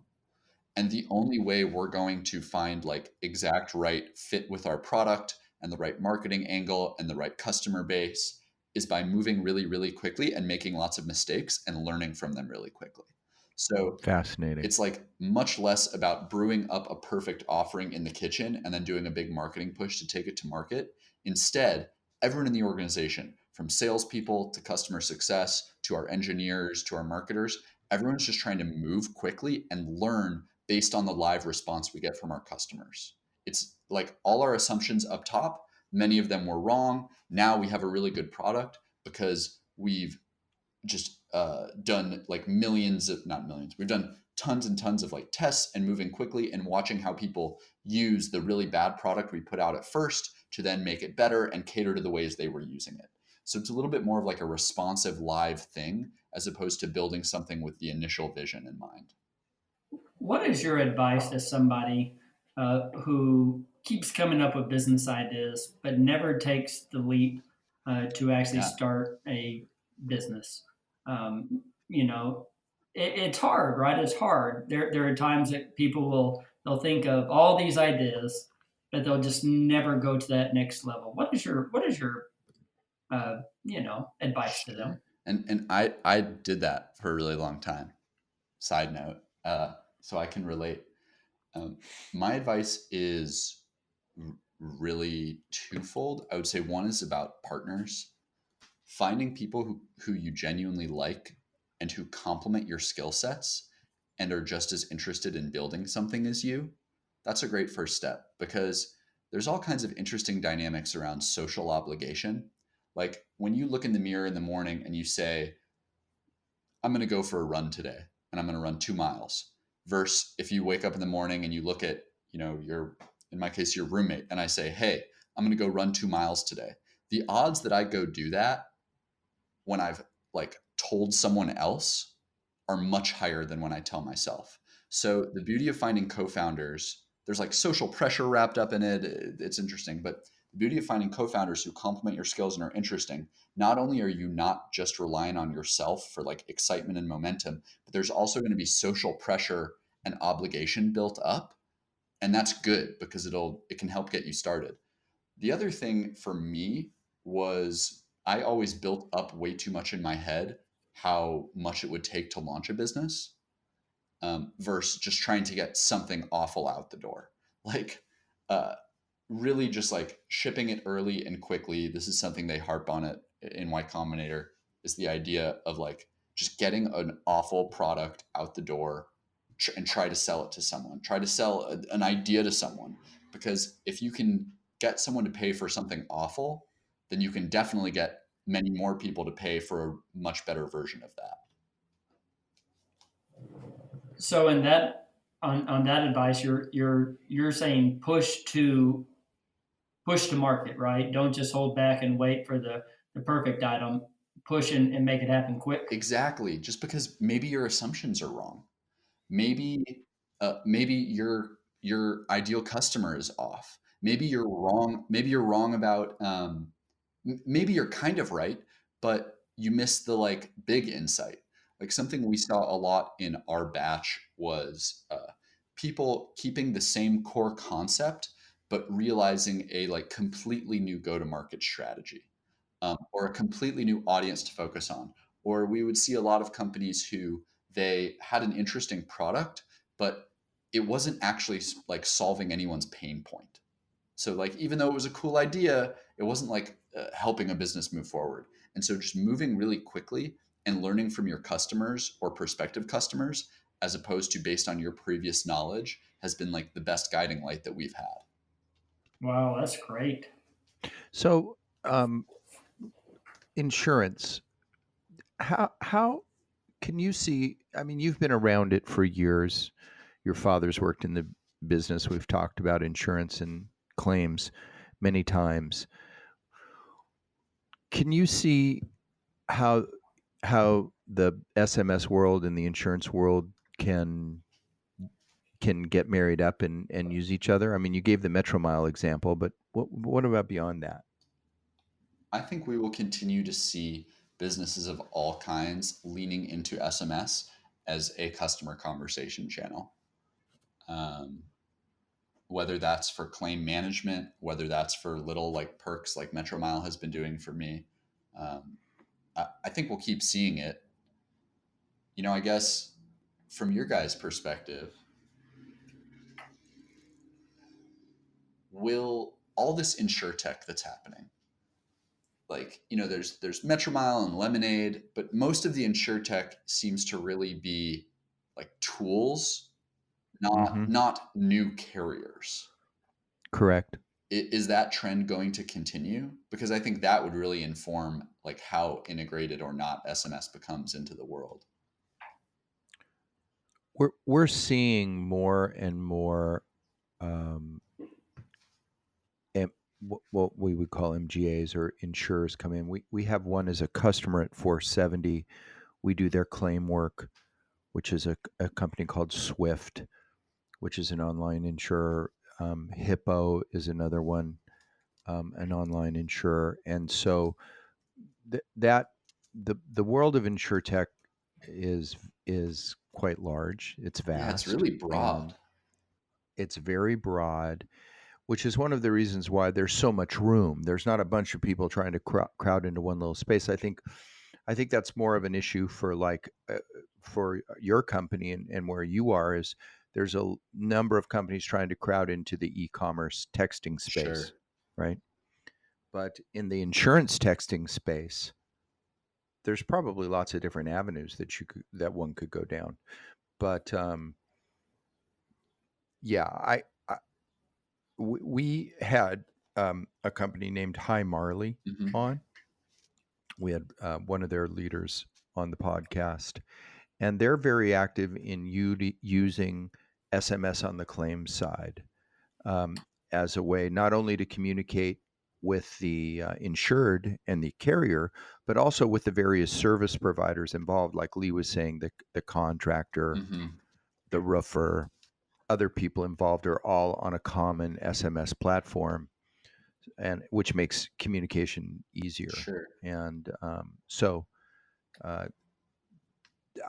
And the only way we're going to find like exact right fit with our product and the right marketing angle and the right customer base is by moving really, really quickly and making lots of mistakes and learning from them really quickly. So Fascinating. it's like much less about brewing up a perfect offering in the kitchen and then doing a big marketing push to take it to market. Instead, everyone in the organization, from salespeople to customer success to our engineers to our marketers, everyone's just trying to move quickly and learn based on the live response we get from our customers. It's like all our assumptions up top, many of them were wrong. Now we have a really good product because we've just done like millions of, not millions, we've done tons and tons of like tests and moving quickly and watching how people use the really bad product we put out at first to then make it better and cater to the ways they were using it. So it's a little bit more of like a responsive live thing as opposed to building something with the initial vision in mind. What is your advice to somebody who keeps coming up with business ideas but never takes the leap to actually Yeah. start a business? You know, it's hard, right? It's hard. There are times that they'll think of all these ideas, but they'll just never go to that next level. What is your advice to them? Sure. And I did that for a really long time. Side note, so I can relate. My advice is really twofold. I would say one is about partners, finding people who you genuinely like and who complement your skill sets and are just as interested in building something as you. That's a great first step because there's all kinds of interesting dynamics around social obligation. Like when you look in the mirror in the morning and you say, I'm going to go for a run today and I'm going to run 2 miles, versus if you wake up in the morning and you look at, in my case, your roommate, and I say, hey, I'm going to go run 2 miles today. The odds that I go do that when I've like told someone else are much higher than when I tell myself. So the beauty of finding co-founders, there's like social pressure wrapped up in it. It's interesting, but the beauty of finding co-founders who complement your skills and are interesting, not only are you not just relying on yourself for like excitement and momentum, but there's also going to be social pressure and obligation built up. And that's good because it can help get you started. The other thing for me was I always built up way too much in my head how much it would take to launch a business versus just trying to get something awful out the door. Like, uh, really just like shipping it early and quickly. This is something they harp on it in Y Combinator, is the idea of like just getting an awful product out the door and try to sell it to someone, try to sell an idea to someone. Because if you can get someone to pay for something awful, then you can definitely get many more people to pay for a much better version of that. So in that on that advice, you're saying push to market, right? Don't just hold back and wait for the perfect item. Push and make it happen quick. Exactly. Just because maybe your assumptions are wrong. Maybe your ideal customer is off. Maybe you're wrong. Maybe you're wrong about maybe you're kind of right, but you missed the like big insight. Like something we saw a lot in our batch was people keeping the same core concept, but realizing a like completely new go to market strategy, or a completely new audience to focus on. Or we would see a lot of companies who they had an interesting product, but it wasn't actually like solving anyone's pain point. So like even though it was a cool idea, it wasn't like helping a business move forward. And so just moving really quickly and learning from your customers or prospective customers as opposed to based on your previous knowledge has been like the best guiding light that we've had. Wow, that's great. So, insurance. How can you see? I mean, you've been around it for years. Your father's worked in the business. We've talked about insurance and claims many times. Can you see how the SMS world and the insurance world can get married up and use each other? I mean, you gave the Metro Mile example, but what about beyond that? I think we will continue to see businesses of all kinds leaning into SMS as a customer conversation channel. Um, whether that's for claim management, whether that's for little like perks like Metro Mile has been doing for me. Um, I think we'll keep seeing it. I guess from your guys' perspective, will all this insure tech that's happening, like there's Metro Mile and Lemonade, but most of the insure tech seems to really be like tools, Hmm. not new carriers. Correct. Is that trend going to continue? Because I think that would really inform like how integrated or not SMS becomes into the world. We're seeing more and more, um, what we would call MGAs or insurers come in. We have one as a customer at 470. We do their claim work, which is a company called Swift, which is an online insurer. Hippo is another one, an online insurer. And so that the world of insurtech is quite large. It's Yeah, it's vast really broad. and it's very broad, which is one of the reasons why there's so much room. There's not a bunch of people trying to crowd into one little space. I think that's more of an issue for for your company and where you are is there's a number of companies trying to crowd into the e-commerce texting space, Sure. right? But in the insurance texting space, there's probably lots of different avenues that one could go down. But yeah, we had a company named Hi Marley Hmm. on. We had one of their leaders on the podcast, and they're very active in using SMS on the claims side, as a way not only to communicate with the insured and the carrier, but also with the various service providers involved. Like Lee was saying, the contractor, Hmm. the roofer, other people involved are all on a common SMS platform, and which makes communication easier. Sure. And so uh,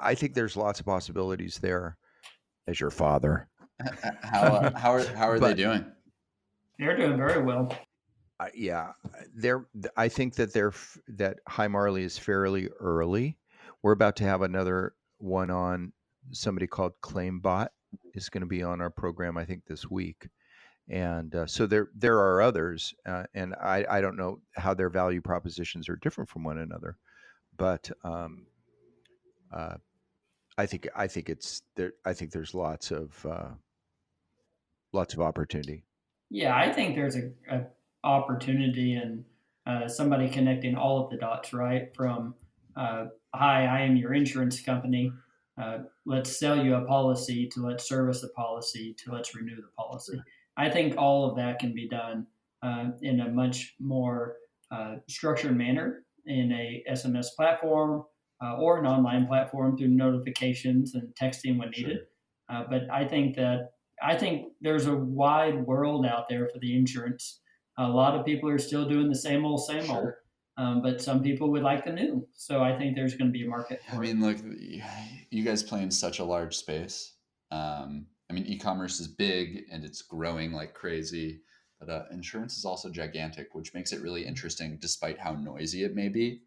I think there's lots of possibilities there as your father. How are they But doing? They're doing very well. yeah, I think that that High Marley is fairly early. We're about to have another one on. Somebody called ClaimBot is going to be on our program, I think, this week. And so there are others, and I don't know how their value propositions are different from one another, but uh, I think it's there. I think there's lots of opportunity. Yeah, I think there's a opportunity in somebody connecting all of the dots, right? From hi, I am your insurance company. let's sell you a policy to let's service the policy to let's renew the policy. I think all of that can be done in a much more structured manner in a SMS platform or an online platform through notifications and texting when needed. But I think there's a wide world out there for the insurance. A lot of people are still doing the same old, but some people would like the new. So I think there's going to be a market for I it. mean, like, you guys play in such a large space. I mean, e-commerce is big and it's growing like crazy, but insurance is also gigantic, which makes it really interesting, despite how noisy it may be.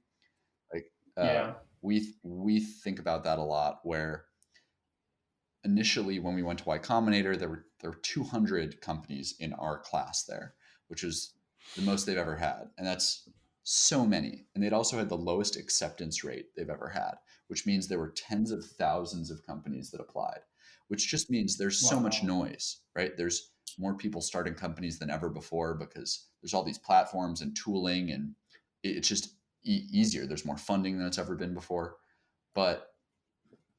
Like, Yeah. we think about that a lot. Where initially, when we went to Y Combinator, there were 200 companies in our class there, which was the most they've ever had, and that's so many. And they'd also had the lowest acceptance rate they've ever had, which means there were tens of thousands of companies that applied, which just means there's so much Wow. noise, right? There's more people starting companies than ever before because there's all these platforms and tooling, and it's just easier. There's more funding than it's ever been before. But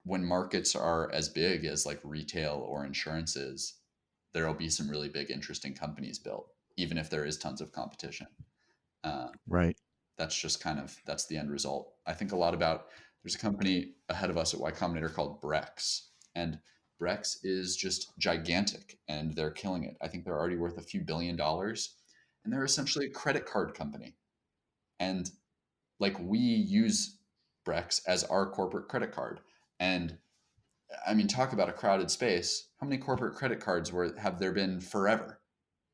when markets are as big as like retail or insurances, there'll be some really big, interesting companies built, even if there is tons of competition. Right. That's just that's the end result. I think a lot about, there's a company ahead of us at Y Combinator called Brex, and Brex is just gigantic and they're killing it. I think they're already worth a few $1 billion, and they're essentially a credit card company. And like, we use Brex as our corporate credit card. And I mean, talk about a crowded space. How many corporate credit cards have there been forever,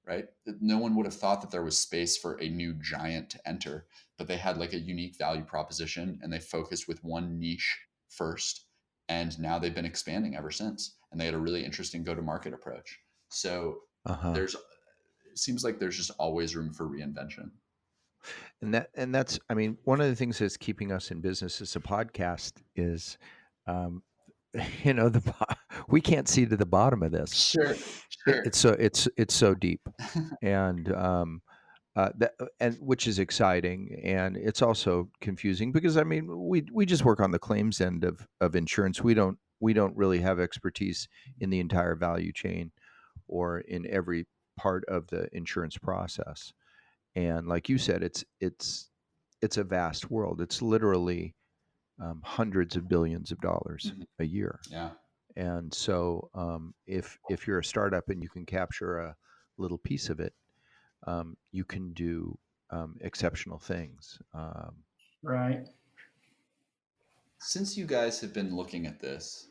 right? No one would have thought that there was space for a new giant to enter, but they had like a unique value proposition and they focused with one niche first. And now they've been expanding ever since. And they had a really interesting go-to-market approach. So Uh-huh. it seems like there's just always room for reinvention. And that's, I mean, one of the things that's keeping us in business as a podcast is, we can't see to the bottom of this. Sure. It's so deep, and which is exciting, and it's also confusing because, I mean, we just work on the claims end of insurance. We don't really have expertise in the entire value chain or in every part of the insurance process. And like you said, it's a vast world. It's literally hundreds of billions of dollars a year. Yeah. And so, if you're a startup and you can capture a little piece of it, you can do exceptional things. Right. Since you guys have been looking at this,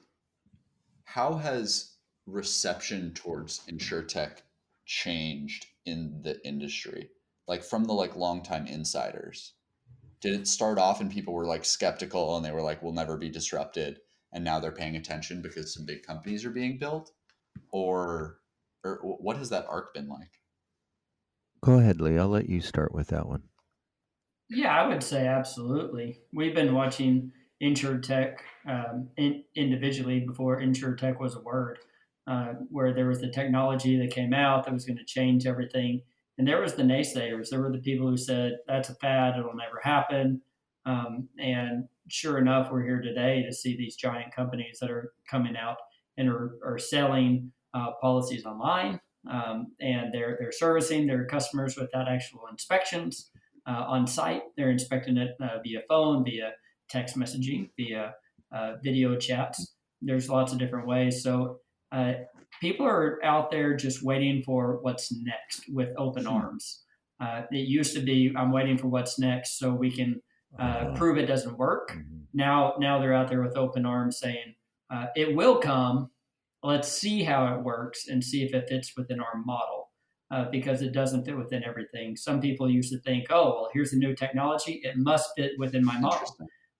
how has reception towards InsureTech changed in the industry? Like, from the longtime insiders, did it start off and people were like skeptical and they were like, we'll never be disrupted, and now they're paying attention because some big companies are being built? Or what has that arc been like? Go ahead, Lee. I'll let you start with that one. Yeah, I would say absolutely. We've been watching InsureTech individually before InsureTech was a word, where there was the technology that came out that was going to change everything. And there was the naysayers. There were the people who said, that's a fad, it'll never happen. And sure enough, we're here today to see these giant companies that are coming out and are selling policies online. And they're servicing their customers without actual inspections on site. They're inspecting it via phone, via text messaging, via video chats. There's lots of different ways. So people are out there just waiting for what's next with open arms. It used to be, I'm waiting for what's next so we can prove it doesn't work. Now they're out there with open arms saying, it will come. Let's see how it works and see if it fits within our model. Because it doesn't fit within everything. Some people used to think, oh, well, here's a new technology. It must fit within my model.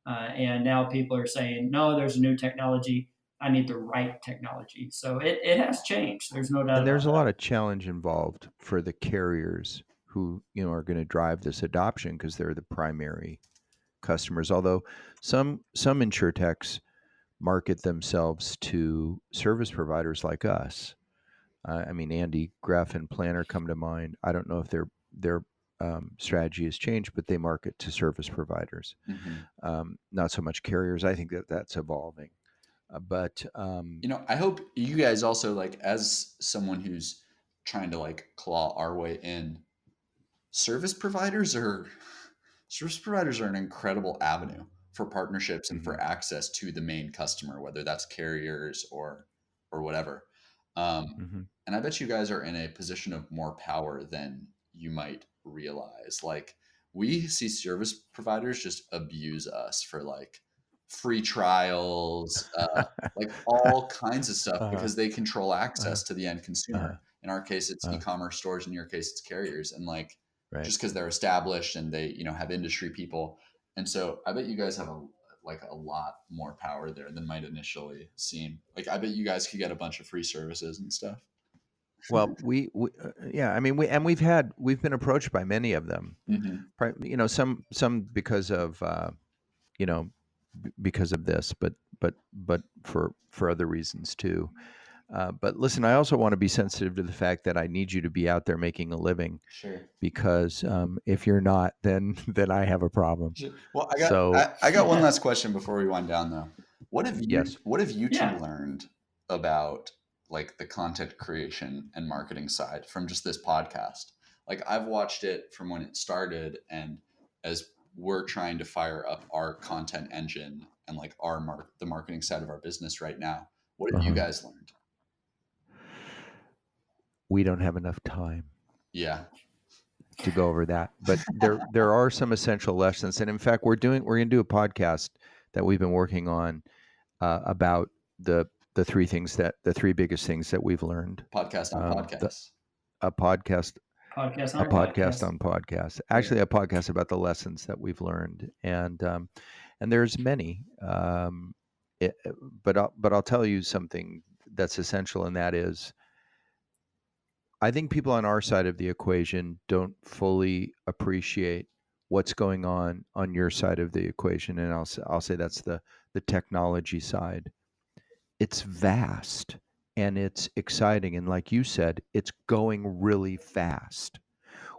And now people are saying, no, there's a new technology. I need the right technology. So it has changed. There's no doubt And there's about a lot that. of challenge involved for the carriers who, are going to drive this adoption because they're the primary customers. Although some insurtechs market themselves to service providers like us. I mean, Andy, Greff, and Planner come to mind. I don't know if their strategy has changed, but they market to service providers, not so much carriers. I think that's evolving. But I hope you guys also, like, as someone who's trying to like claw our way in, service providers are an incredible avenue for partnerships and for access to the main customer, whether that's carriers or whatever. And I bet you guys are in a position of more power than you might realize. Like, we see service providers just abuse us for like free trials, like all kinds of stuff, uh-huh, because they control uh-huh, access to the end uh-huh, consumer. In our case, it's uh, e-commerce stores. In your case, it's carriers. And like, right. just because they're established and they, have industry people. And so I bet you guys have a lot more power there than might initially seem. Like, I bet you guys could get a bunch of free services and stuff. Well, yeah, I mean, we've been approached by many of them. Some because of because of this, but for other reasons too. But listen, I also want to be sensitive to the fact that I need you to be out there making a living, Sure. because if you're not, then I have a problem. Sure. Well, So I got one last question before we wind down, though. What have yes, you two learned about like the content creation and marketing side from just this podcast? Like, I've watched it from when it started, and as we're trying to fire up our content engine and like the marketing side of our business right now, what have you guys learned? we don't have enough time Yeah. to go over that, but there are some essential lessons, and in fact, we're going to do a podcast that we've been working on about the three biggest things that we've learned. Podcast on podcasts. A podcast Podcast a on podcast on podcasts. Actually, a podcast about the lessons that we've learned, and there's many. But I'll tell you something that's essential, and that is, I think people on our side of the equation don't fully appreciate what's going on your side of the equation, and I'll say that's the technology side. It's vast and it's exciting, and like you said, it's going really fast.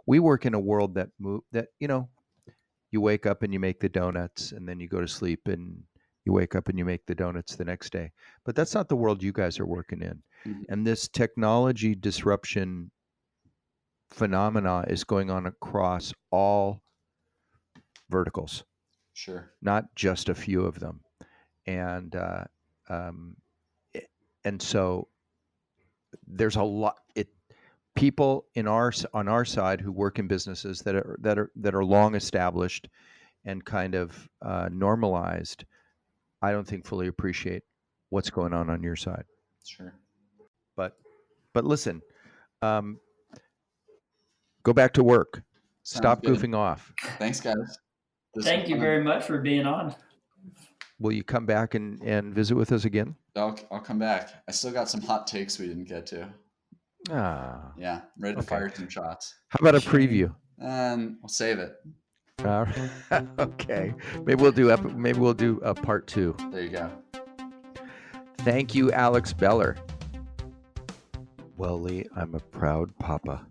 We work in a world that you wake up and you make the donuts, and then you go to sleep, and you wake up and you make the donuts the next day. But that's not the world you guys are working in. And this technology disruption phenomena is going on across all verticals. Sure. Not just a few of them. And so there's a lot. People on our side who work in businesses that are long established and kind of normalized, I don't think fully appreciate what's going on your side. Sure. But listen, go back to work. Stop goofing off. Thanks, guys. Thank you very much for being on. Will you come back and visit with us again? I'll come back. I still got some hot takes we didn't get to. Yeah, ready to fire some shots. How about a preview? We'll save it. Okay. Maybe we'll do a part 2. There you go. Thank you, Alex Beller. Well, Lee, I'm a proud papa.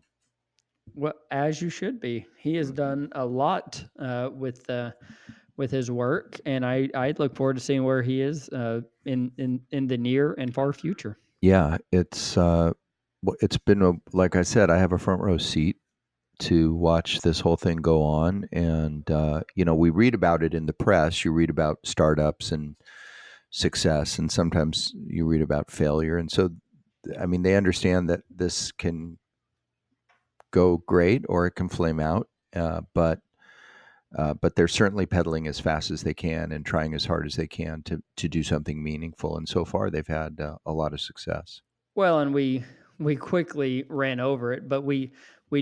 Well, as you should be. He has done a lot with his work, and I look forward to seeing where he is in the near and far future. Yeah, it's been like I said, I have a front row seat to watch this whole thing go on, and we read about it in the press. You read about startups and success, and sometimes you read about failure. And so, I mean, they understand that this can go great or it can flame out, but they're certainly pedaling as fast as they can and trying as hard as they can to do something meaningful. And so far, they've had a lot of success. Well, and we quickly ran over it, but we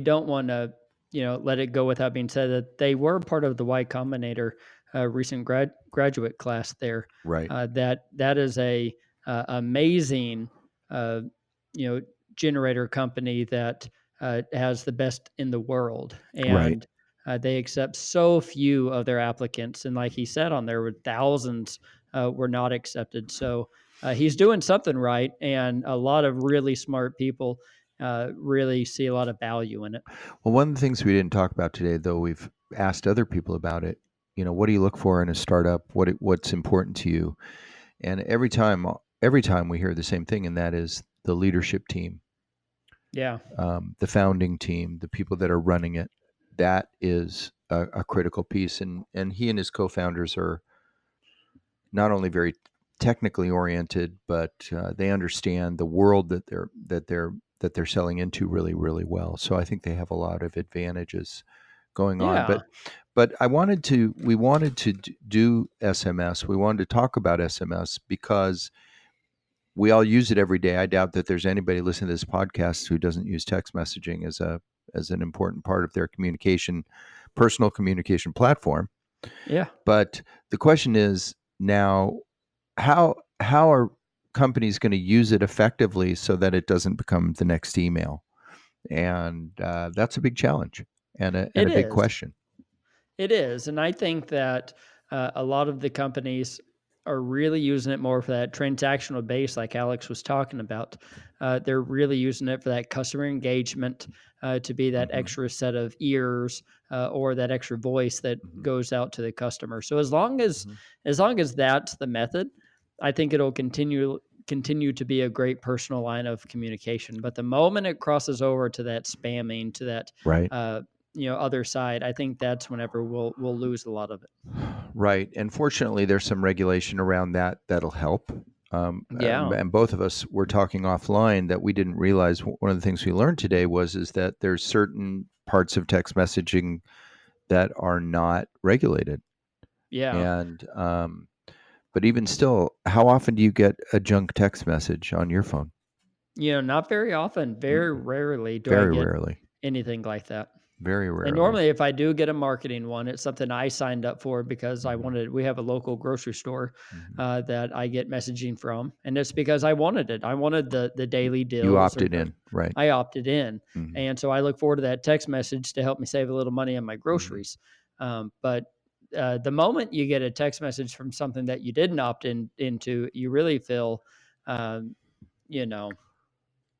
don't want to let it go without being said that they were part of the Y Combinator recent graduate class there. Right. That is a amazing generator company that has the best in the world, and they accept so few of their applicants. And like he said on there, were thousands were not accepted. So he's doing something right, and a lot of really smart people really see a lot of value in it. Well, one of the things we didn't talk about today, though, we've asked other people about it. What do you look for in a startup? What's important to you? And every time we hear the same thing, and that is the leadership team, Yeah. the founding team, the people that are running it. That is a critical piece, and he and his co-founders are not only very technically oriented, but they understand the world that they're selling into really, really well. So I think they have a lot of advantages going on. Yeah. But we wanted to do SMS. We wanted to talk about SMS because we all use it every day. I doubt that there's anybody listening to this podcast who doesn't use text messaging as an important part of their personal communication platform. Yeah. But the question is now, how are companies going to use it effectively so that it doesn't become the next email? And that's a big challenge and It a big is. question. It is. And I think that a lot of the companies are really using it more for that transactional base, like Alex was talking about. They're really using it for that customer engagement, to be that Mhm. extra set of ears, or that extra voice that Mhm. goes out to the customer. So Mhm. as long as that's the method, I think it'll continue to be a great personal line of communication. But the moment it crosses over to that spamming, to that Right. other side, I think that's whenever we'll lose a lot of it. Right. And fortunately, there's some regulation around that'll help. Yeah. And both of us were talking offline that we didn't realize one of the things we learned today is that there's certain parts of text messaging that are not regulated. Yeah. And but even still, how often do you get a junk text message on your phone? Not very often. Very Mm-mm. rarely do I Very get rarely. anything like that. Very And rarely. normally, if I do get a marketing one, it's something I signed up for because we have a local grocery store Mhm. that I get messaging from. And it's because I wanted it. I wanted the daily You deals, or opted in, right? I opted in. Mhm. And so I look forward to that text message to help me save a little money on my Mhm. groceries. But the moment you get a text message from something that you didn't into, you really feel, um, you know,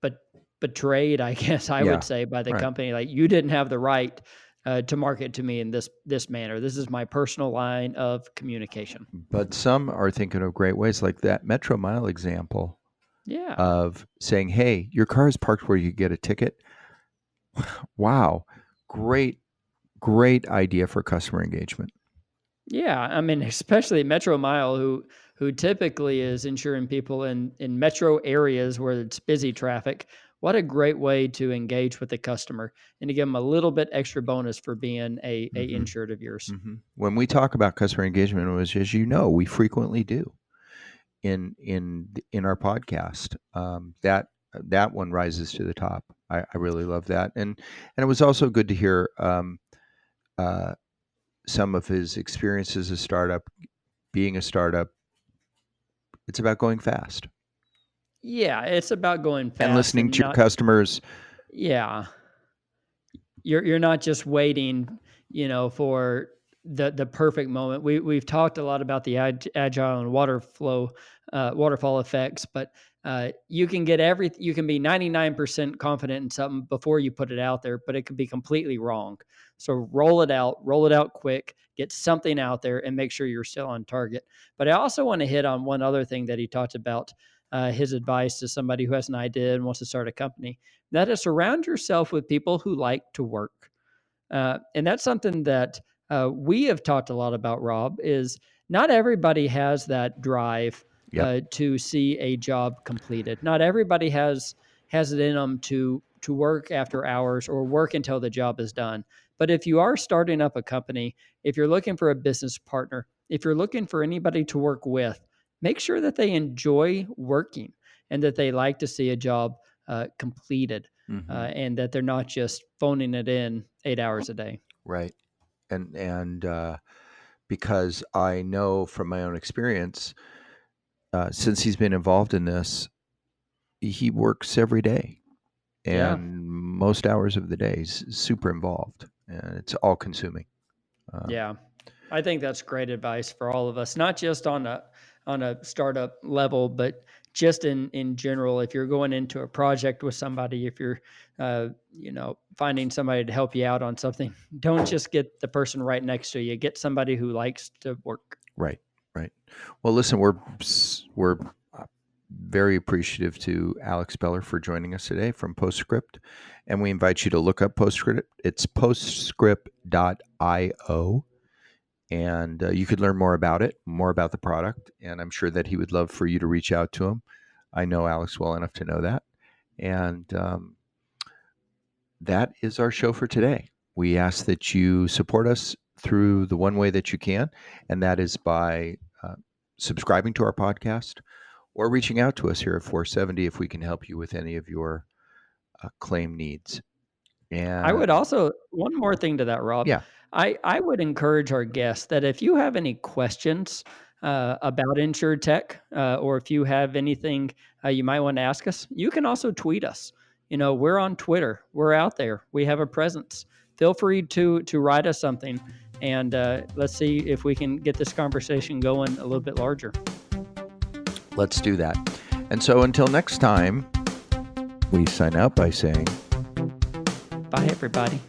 but betrayed, I guess I would Yeah. say, by the Right. company. Like, you didn't have the right to market to me in this manner. This is my personal line of communication. But some are thinking of great ways, like that Metro Mile example Yeah. of saying, "Hey, your car is parked where you get a ticket." Wow, great, great idea for customer engagement. Yeah, I mean, especially Metro Mile, who typically is insuring people in metro areas where it's busy traffic. What a great way to engage with the customer and to give them a little bit extra bonus for being a Hmm. insured of yours. Hmm. When we talk about customer engagement, which, as you know, we frequently do in our podcast, that one rises to the top. I really love that, and it was also good to hear uh, some of his experiences as startup, being a startup. It's about going fast Yeah, it's about going and fast listening and to your not. customers. Yeah, you're not just waiting, for the perfect moment. We've talked a lot about the agile and waterfall effects, but you can you can be 99% confident in something before you put it out there, but it could be completely wrong. So roll it out quick, get something out there, and make sure you're still on target. But I also want to hit on one other thing that he talked about. His advice to somebody who has an idea and wants to start a company, that is, surround yourself with people who like to work. And that's something that we have talked a lot about, Rob, is not everybody has that drive Yep. to see a job completed. Not everybody has it in them to work after hours or work until the job is done. But if you are starting up a company, if you're looking for a business partner, if you're looking for anybody to work with, make sure that they enjoy working and that they like to see a job completed, Hmm. and that they're not just phoning it in 8 hours a day. Right. And because I know from my own experience, since he's been involved in this, he works every day Yeah. and most hours of the day. He's super involved, and it's all consuming. Um, Yeah. I think that's great advice for all of us, not just on a startup level, but just in general. If you're going into a project with somebody, if you're finding somebody to help you out on something, don't just get the person right next to you. Get somebody who likes to work. right. Right. Well, listen, we're very appreciative to Alex Beller for joining us today from Postscript, and we invite you to look up Postscript. It's postscript.io, and you could learn more about it, more about the product, and I'm sure that he would love for you to reach out to him. I know Alex well enough to know that, and that is our show for today. We ask that you support us through the one way that you can, and that is by subscribing to our podcast or reaching out to us here at 470 if we can help you with any of your claim needs. And I would also, one more thing to that, Rob. yeah, I would encourage our guests that if you have any questions about InsureTech, or if you have anything you might want to ask us, you can also tweet us. We're on Twitter. We're out there. We have a presence. Feel free to write us something, and let's see if we can get this conversation going a little bit larger. let's do that. And so until next time, we sign out by saying, Bye, everybody.